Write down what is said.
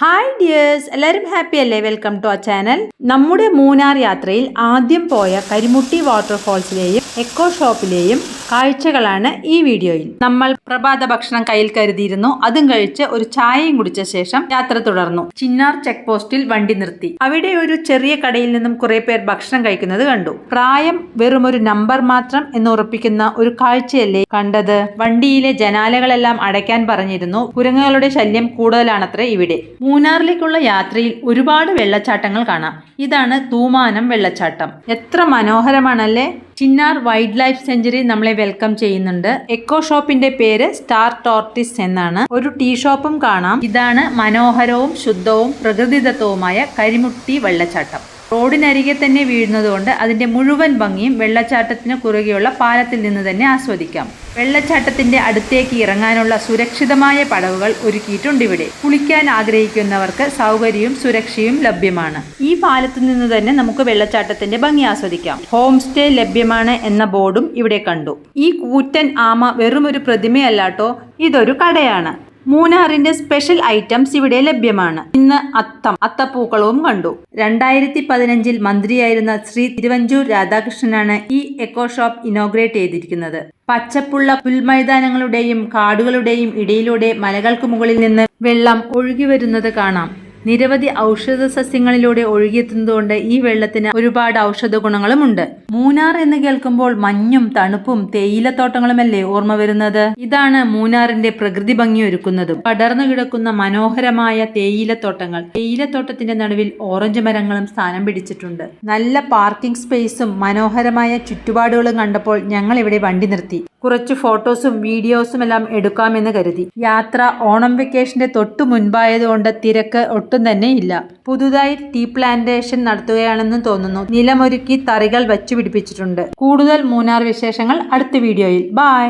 Hi dears, എല്ലാവരും happy അല്ലേ? Welcome to our channel. നമ്മുടെ മൂന്നാർ യാത്രയിൽ ആദ്യം പോയ കരിമുട്ടി വാട്ടർഫോൾസിലെയും എക്കോ ഷോപ്പിലെയും കാഴ്ചകളാണ് ഈ വീഡിയോയിൽ. നമ്മൾ പ്രഭാത ഭക്ഷണം കയ്യിൽ കരുതിയിരുന്നു. അതും കഴിച്ച് ഒരു ചായയും കുടിച്ച ശേഷം യാത്ര തുടർന്നു. ചിന്നാർ ചെക്ക് പോസ്റ്റിൽ വണ്ടി നിർത്തി. അവിടെ ഒരു ചെറിയ കടയിൽ നിന്നും കുറെ പേർ ഭക്ഷണം കഴിക്കുന്നത് കണ്ടു. പ്രായം വെറും ഒരു നമ്പർ മാത്രം എന്ന് ഉറപ്പിക്കുന്ന ഒരു കാഴ്ചയല്ലേ കണ്ടത്. വണ്ടിയിലെ ജനാലകളെല്ലാം അടയ്ക്കാൻ പറഞ്ഞിരുന്നു. കുരങ്ങുകളുടെ ശല്യം കൂടുതലാണത്രേ ഇവിടെ. മൂന്നാറിലേക്കുള്ള യാത്രയിൽ ഒരുപാട് വെള്ളച്ചാട്ടങ്ങൾ കാണാം. ഇതാണ് തൂമാനം വെള്ളച്ചാട്ടം. എത്ര മനോഹരമാണല്ലേ. ചിന്നാർ വൈൽഡ് ലൈഫ് സെഞ്ചുറി നമ്മളെ വെൽക്കം ചെയ്യുന്നുണ്ട്. എക്കോ ഷോപ്പിന്റെ പേര് സ്റ്റാർ ടോർട്ടിസ് എന്നാണ്. ഒരു ടീ ഷോപ്പും കാണാം. ഇതാണ് മനോഹരവും ശുദ്ധവും പ്രകൃതിദത്തവുമായ കരിമുട്ടി വെള്ളച്ചാട്ടം. റോഡിനരികെ തന്നെ വീഴുന്നതുകൊണ്ട് അതിന്റെ മുഴുവൻ ഭംഗിയും വെള്ളച്ചാട്ടത്തിന് കുറുകെയുള്ള പാലത്തിൽ നിന്ന് തന്നെ ആസ്വദിക്കാം. വെള്ളച്ചാട്ടത്തിന്റെ അടുത്തേക്ക് ഇറങ്ങാനുള്ള സുരക്ഷിതമായ പടവുകൾ ഒരുക്കിയിട്ടുണ്ട് ഇവിടെ. കുളിക്കാൻ ആഗ്രഹിക്കുന്നവർക്ക് സൗകര്യവും സുരക്ഷയും ലഭ്യമാണ്. ഈ പാലത്തിൽ നിന്ന് തന്നെ നമുക്ക് വെള്ളച്ചാട്ടത്തിന്റെ ഭംഗി ആസ്വദിക്കാം. ഹോം സ്റ്റേ ലഭ്യമാണ് എന്ന ബോർഡും ഇവിടെ കണ്ടു. ഈ കൂറ്റൻ ആമ വെറും ഒരു പ്രതിമയല്ലാട്ടോ, ഇതൊരു കടയാണ്. മൂന്നാറിന്റെ സ്പെഷ്യൽ ഐറ്റംസ് ഇവിടെ ലഭ്യമാണ്. ഇന്ന് അത്തപ്പൂക്കളവും കണ്ടു. 2015 മന്ത്രിയായിരുന്ന ശ്രീ തിരുവഞ്ചൂർ രാധാകൃഷ്ണനാണ് ഈ എക്കോ ഷോപ്പ് ഇനോഗ്രേറ്റ് ചെയ്തിരിക്കുന്നത്. പച്ചപ്പുള്ള പുൽമൈതാനങ്ങളുടെയും കാടുകളുടെയും ഇടയിലൂടെ മലകൾക്ക് മുകളിൽ നിന്ന് വെള്ളം ഒഴുകി വരുന്നത് കാണാം. നിരവധി ഔഷധ സസ്യങ്ങളിലൂടെ ഒഴുകിയെത്തുന്നതുകൊണ്ട് ഈ വെള്ളത്തിന് ഒരുപാട് ഔഷധ ഗുണങ്ങളുമുണ്ട്. മൂന്നാർ എന്ന് കേൾക്കുമ്പോൾ മഞ്ഞും തണുപ്പും തേയിലത്തോട്ടങ്ങളുമല്ലേ ഓർമ്മ വരുന്നത്. ഇതാണ് മൂന്നാറിന്റെ പ്രകൃതി ഭംഗി ഒരുക്കുന്നതും. പടർന്നു കിടക്കുന്ന മനോഹരമായ തേയിലത്തോട്ടങ്ങൾ. തേയിലത്തോട്ടത്തിന്റെ നടുവിൽ ഓറഞ്ച് മരങ്ങളും സ്ഥാനം പിടിച്ചിട്ടുണ്ട്. നല്ല പാർക്കിംഗ് സ്പേസും മനോഹരമായ ചുറ്റുപാടുകളും കണ്ടപ്പോൾ ഞങ്ങൾ ഇവിടെ വണ്ടി നിർത്തി. കുറച്ച് ഫോട്ടോസും വീഡിയോസും എല്ലാം എടുക്കാമെന്ന് കരുതി. യാത്ര ഓണം വെക്കേഷന്റെ തൊട്ടു മുൻപായതുകൊണ്ട് തിരക്ക് ഒട്ടും തന്നെ ഇല്ല. പുതുതായി ടീ പ്ലാന്റേഷൻ നടത്തുകയാണെന്ന് തോന്നുന്നു. നിലമൊരുക്കി തറികൾ വച്ചു പിടിപ്പിച്ചിട്ടുണ്ട്. കൂടുതൽ മൂന്നാർ വിശേഷങ്ങൾ അടുത്ത വീഡിയോയിൽ. ബൈ.